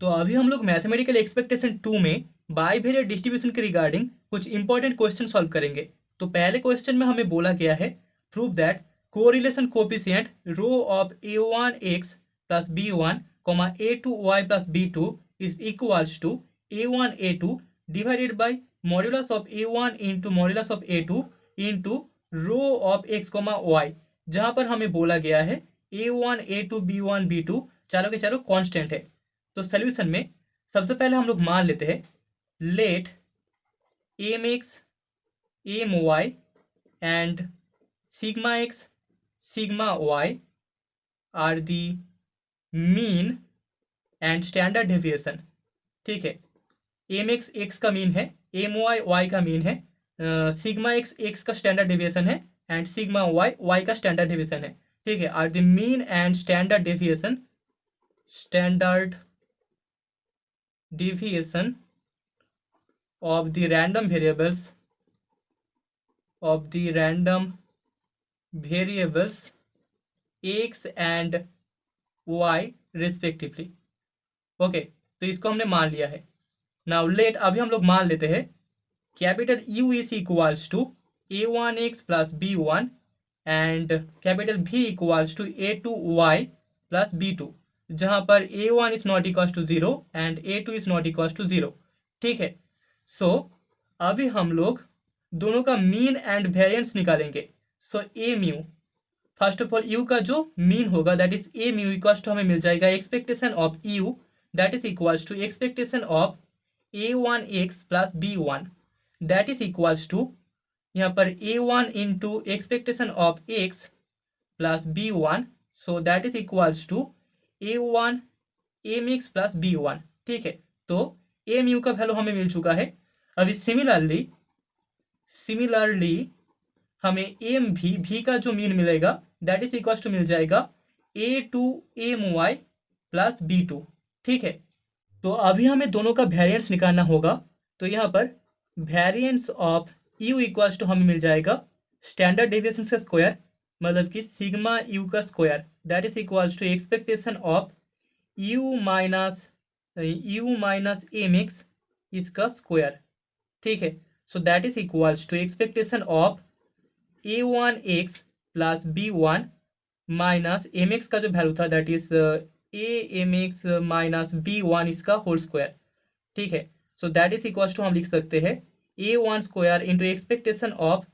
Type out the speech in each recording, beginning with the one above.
तो अभी हम लोग मैथमेटिकल एक्सपेक्टेशन 2 में बाइवेरिएट डिस्ट्रीब्यूशन के रिगार्डिंग कुछ इंपॉर्टेंट क्वेश्चन सॉल्व करेंगे। तो पहले क्वेश्चन में हमें बोला गया है prove that correlation coefficient rho of a1x plus b1 a2y plus b2 is equals to a1 a2 divided by modulus of a1 into modulus of a2 into rho of x y, जहाँ पर हमें बोला गया है a1 a2 b1 b2 चारों के चारों constant है। तो सोल्यूशन में सबसे पहले हम लोग मान लेते हैं let M X M Y and sigma X sigma Y are the mean and standard deviation. ठीक है, एम एक्स एक्स का मीन है, एम वाई वाई का मीन है, सिग्मा एक्स एक्स का स्टैंडर्ड डेविएशन है एंड सिग्मा वाई वाई का standard deviation है। ठीक है, are the mean and standard deviation of the random variables x and y respectively। Okay, तो इसको हमने मान लिया है। नाउ लेट, अभी हम लोग मान लेते हैं capital U is equals to a1x plus b1 and capital V equals to a2y plus b2, जहाँ पर a1 is not equals to 0 and a2 is not equals to 0। ठीक है, सो अभी हम लोग दोनों का मीन एंड वेरिएंस निकालेंगे। So a mu, first of all u का जो मीन होगा that is a mu equals to हमें मिल जाएगा expectation of u that is equals to expectation of a1x plus b1 that is equals to यहाँ पर a1 into expectation of x plus b1, so that is equals to a1 mx plus b1। ठीक है, तो ए mu का value हमें मिल चुका है। अभी सिमिलरली हमें एम भी का जो मीन मिलेगा दैट इज इक्वल टू मिल जाएगा a2 my प्लस b2। ठीक है, तो अभी हमें दोनों का वेरिएंस निकालना होगा। तो यहाँ पर variance of u equals to हमें मिल जाएगा स्टैंडर्ड डेविएशन का स्क्वायर, मतलब कि सिग्मा u का square that is equals to expectation of u minus M x इसका स्क्वायर। ठीक है, so that is equals to expectation of a1x plus b1 minus M X का जो वैल्यू था that is a mx minus b1 इसका whole square. ठीक है, so that is equals to हम लिख सकते हैं a1 square into expectation of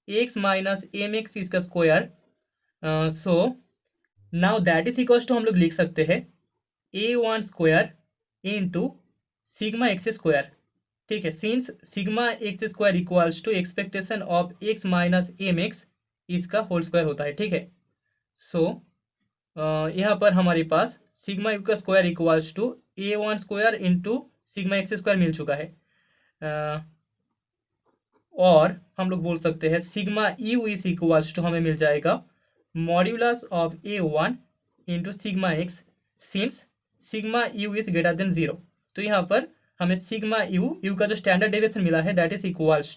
x minus M x इसका square. So now that is equals to हम लोग लिख सकते हैं a1 square into sigma x square. ठीक है, since sigma x square equals to expectation of x minus M x इसका whole square होता है। ठीक है, सो यहाँ पर हमारे पास सिग्मा यू का square equals to a1 square into sigma x square मिल चुका है। और हम लोग बोल सकते हैं sigma U is equals to हमें मिल जाएगा modulus of a1 into sigma X, since sigma U is greater than 0। तो यहाँ पर हमें सिग्मा यू का जो स्टैंडर्ड डेविएशन मिला है that is equals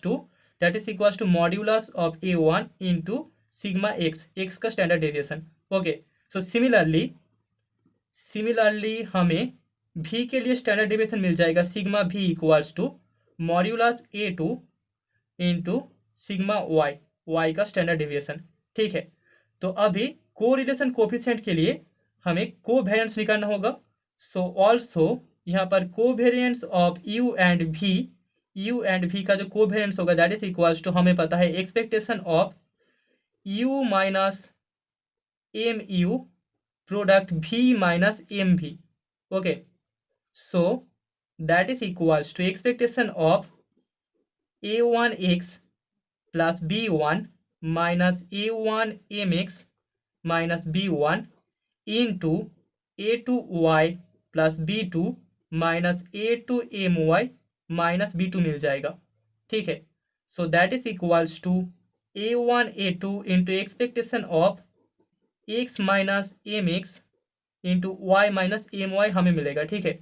to modulus of a1 into sigma x का standard deviation. Okay, so similarly हमें v के लिए स्टैंडर्ड डेविएशन मिल जाएगा sigma v equals to modulus a2 into sigma y का स्टैंडर्ड डेविएशन। ठीक है, तो अभी कोरिलेशन कोफिशिएंट के लिए हमें कोवेरिएंस निकालना होगा। सो ऑल्सो यहाँ पर covariance of u and v का जो कोवेरिएंस होगा दैट इज इक्वल्स टू हमें पता है expectation of u minus m u product v minus m भी। Okay, so that is equals to expectation of a1x plus b1 minus a1 mx minus b1 into a2y plus b2 minus a2 my minus b2 मिल जाएगा। ठीक है, so that is equals to a1 a2 into expectation of x minus M x into y minus M y हमें मिलेगा। ठीक है,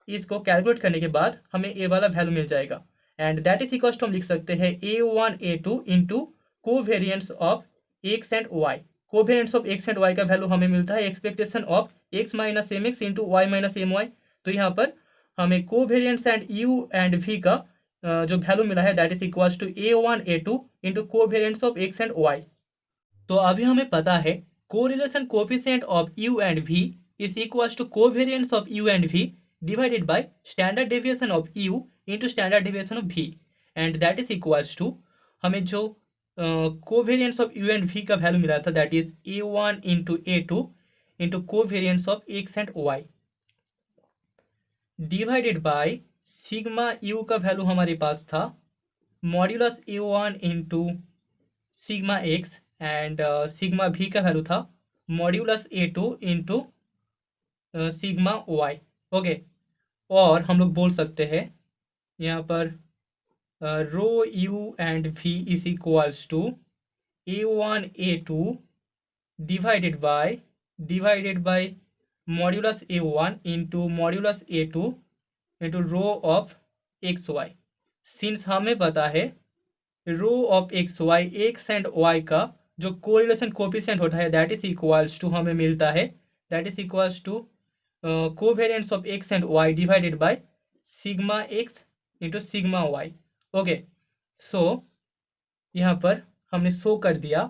इसको calculate करने के बाद हमें a वाला वैल्यू मिल जाएगा and that is equals to हम लिख सकते हैं a1 a2 into covariance of x and y। Covariance of x and y का वैल्यू हमें मिलता है expectation of x minus M x into Y minus M Y. तो यहाँ पर हमें covariance and U and V का जो वैल्यू मिला है that is equals to A1 A2 into covariance of X and Y. तो अभी हमें पता है correlation coefficient of U and we is equals to covariance of U and V divided by standard deviation of U into standard deviation of V, and that is equals to हमें जो covariance of U and V का value मिला था that is A1 into A2 into covariance of X and Y divided by sigma you का value हमारे पास था modulus A1 into sigma X and sigma v का वैल्यू था modulus A2 into sigma Y. Okay, और हम लोग बोल सकते हैं यहाँ पर rho u and we is equals to A1 A2 divided by modulus A1 into modulus A2 into rho of x y. Since हमें पता है rho of x y x and Y का जो कोरिलेशन कोफिशिएंट होता है that is equals to हमें मिलता है that is equals to covariance of X and Y divided by sigma X into sigma Y. Okay, so यहाँ पर हमने शो कर दिया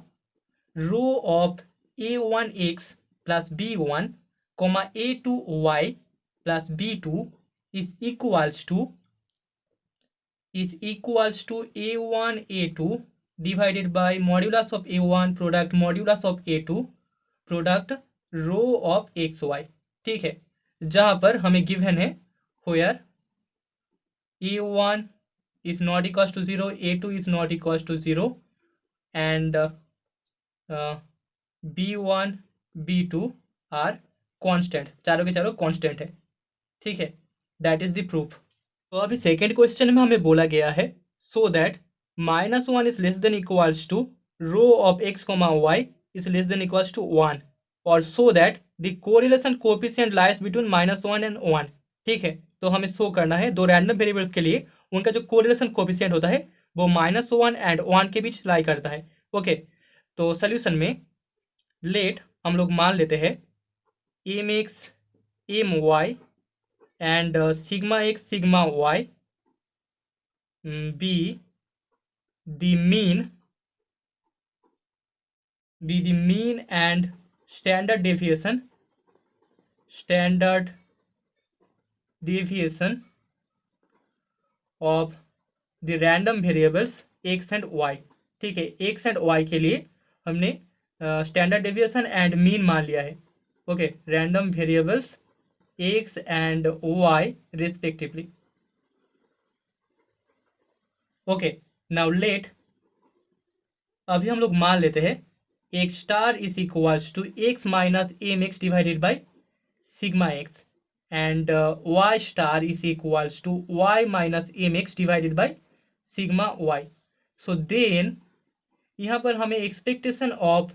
rho of A1 X plus B1 comma A2 Y plus B2 is equals to A1 A2 divided by modulus of A1 product modulus of A2 product rho of x Y. ठीक है, जहाँ पर हमें given है where A1 is not equals to 0, A2 is not equals to 0 and B1 B2 are constant, चारों के चारों constant है। ठीक है, दैट इज द प्रूफ। तो अभी सेकेंड क्वेश्चन में हमें बोला गया है so that -1 is less than equals to row of x comma Y is less than equals to 1 और so that the correlation coefficient lies between -1 and 1। ठीक है, तो हमें शो करना है दो रैंडम वेरिएबल्स के लिए उनका जो कोरिलेशन कोएफिशिएंट होता है वो -1 एंड 1 के बीच लाई करता है। ओके, तो सोल्यूशन में लेट हम लोग मान लेते हैं M X M Y and sigma X sigma Y be the mean and standard deviation of the random variables X and Y. ठीक है, एक्स एंड वाई के लिए हमने स्टैंडर्ड डेविएशन एंड मीन मान लिया है। Okay, random variables X and Y respectively. Okay, now let अभी हम लोग मान लेते हैं X star is equals to X minus M X divided by sigma X and y star is equals to y minus mx divided by sigma y. So then यहाँ पर हमें expectation of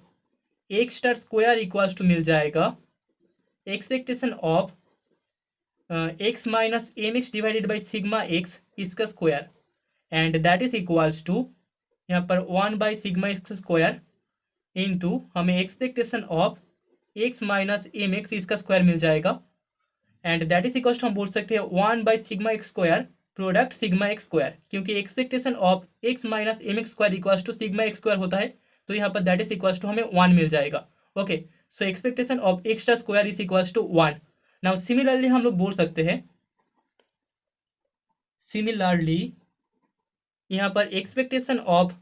X star square equals to मिल जाएगा expectation of X minus M X divided by sigma X इसका square and that is equals to यहाँ पर 1 by sigma x square into हमें expectation of X minus M x इसका square मिल जाएगा and that is equals to हम बोल सकते हैं 1 by sigma x square product sigma x square, क्योंकि expectation of X minus M X square equals to sigma x square होता है तो यहाँ पर दैट इज इक्वल्स टू हमें 1 मिल जाएगा। Okay, so expectation of X square is equals to 1। Now similarly हम लोग बोल सकते हैं यहाँ पर एक्सपेक्टेशन ऑफ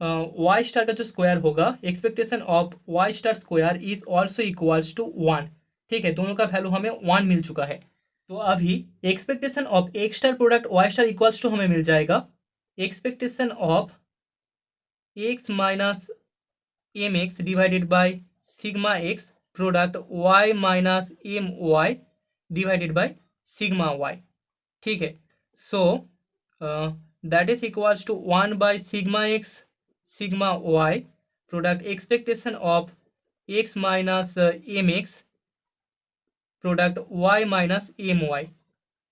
वाई स्टार का जो स्क्वायर होगा expectation of Y star square is also equals to 1। ठीक है, दोनों का वैल्यू हमें 1 मिल चुका है। तो अभी expectation of X star product Y star equals to हमें मिल जाएगा expectation of X minus M X divided by sigma X product Y minus M Y divided by sigma Y. ठीक है, so that is equals to 1 by sigma X sigma Y product expectation of X minus M X product y minus M Y.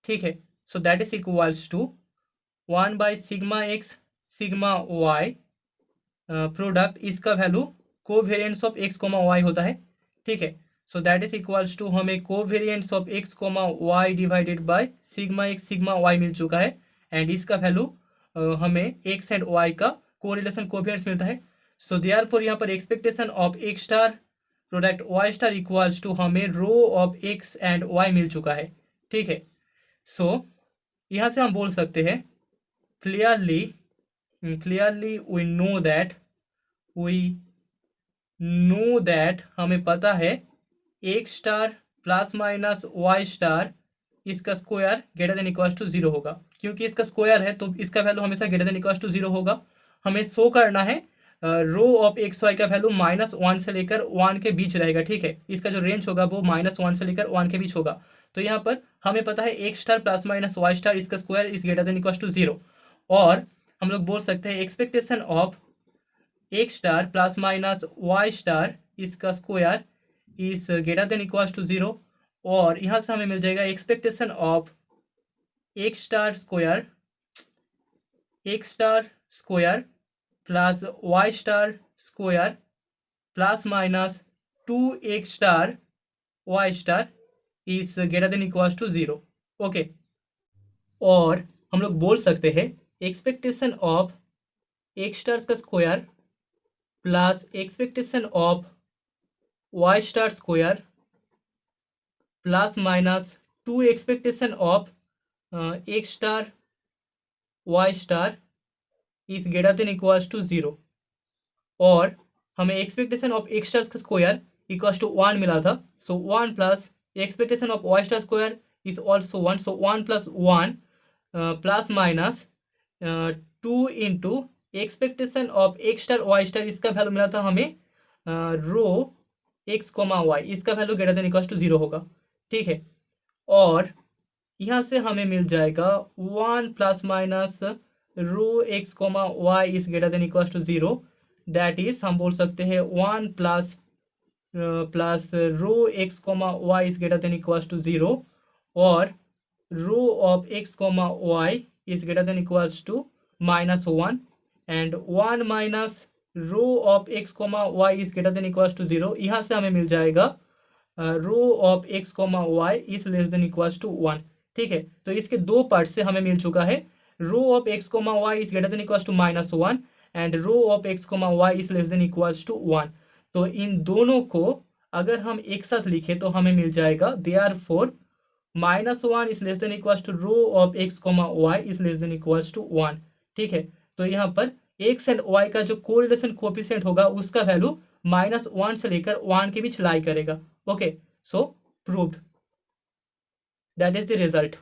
ठीक है, so that is equals to 1 by sigma X sigma Y product इसका value covariance of x comma Y होता है। ठीक है, so that is equals to हमें covariance of x comma Y divided by sigma X sigma Y मिल चुका है and इसका वैल्यू हमें एक्स एंड वाई का कोरिलेशन कोवेरिएंट्स मिलता है। सो देयरफॉर यहाँ पर expectation of X star product Y star equals to हमें rho of X and Y मिल चुका है। ठीक है, सो यहाँ से हम बोल सकते हैं क्लियरली वी नो दैट हमें पता है X star plus minus Y star इसका square greater than equals to 0 होगा, क्योंकि इसका स्क्वायर है तो इसका वैल्यू हमेशा ग्रेटर देन इक्वल्स टू 0 होगा। हमें शो करना है रो ऑफ एक्स वाई का वैल्यू -1 से लेकर 1 के बीच रहेगा। ठीक है, इसका जो रेंज होगा वो -1 से लेकर 1 के बीच होगा। तो यहाँ पर हमें पता है X star plus minus Y star इसका square is greater than equals to 0, और हम लोग बोल सकते हैं expectation of X star plus minus Y star इसका square is greater than equals to 0, और यहाँ से हमें मिल जाएगा expectation of X star square plus Y star square plus minus 2x star Y star is greater than equals to 0। Okay, और हम लोग बोल सकते हैं एक्सपेक्टेशन ऑफ एक्स स्टार का square plus expectation of Y star square plus minus 2 expectation of X star Y star is greater than equals to 0, और हमें expectation of X star का स्क्वायर इक्वल्स टू 1 मिला था। So 1 plus expectation of Y star square is also 1, so 1 plus 1 plus minus 2 into expectation of X star Y star इसका value मिला था हमें rho X comma Y, इसका value greater than equals to 0 होगा। ठीक है, और यहाँ से हमें मिल जाएगा 1 plus minus rho X comma Y is greater than equals to 0, that is हम बोल सकते हैं 1 plus rho X comma Y is greater than equals to 0, और rho of x comma Y is greater than equals to -1 and 1 minus rho of x comma Y is greater than equals to 0। यहाँ से हमें मिल जाएगा rho of x comma Y is less than equals to 1। ठीक है, तो इसके दो पार्ट से हमें मिल चुका है rho of x comma Y is greater than equals to -1 and rho of x comma Y is less than equals to 1। तो इन दोनों को अगर हम एक साथ लिखें तो हमें मिल जाएगा therefore -1 is less than equals to row of x comma Y is less than equals to 1। ठीक है, तो यहाँ पर एक्स एंड वाई का जो कोरिलेशन कोएफिशिएंट होगा उसका वैल्यू -1 से लेकर 1 के बीच लाई करेगा। Okay, so proved, that is the result.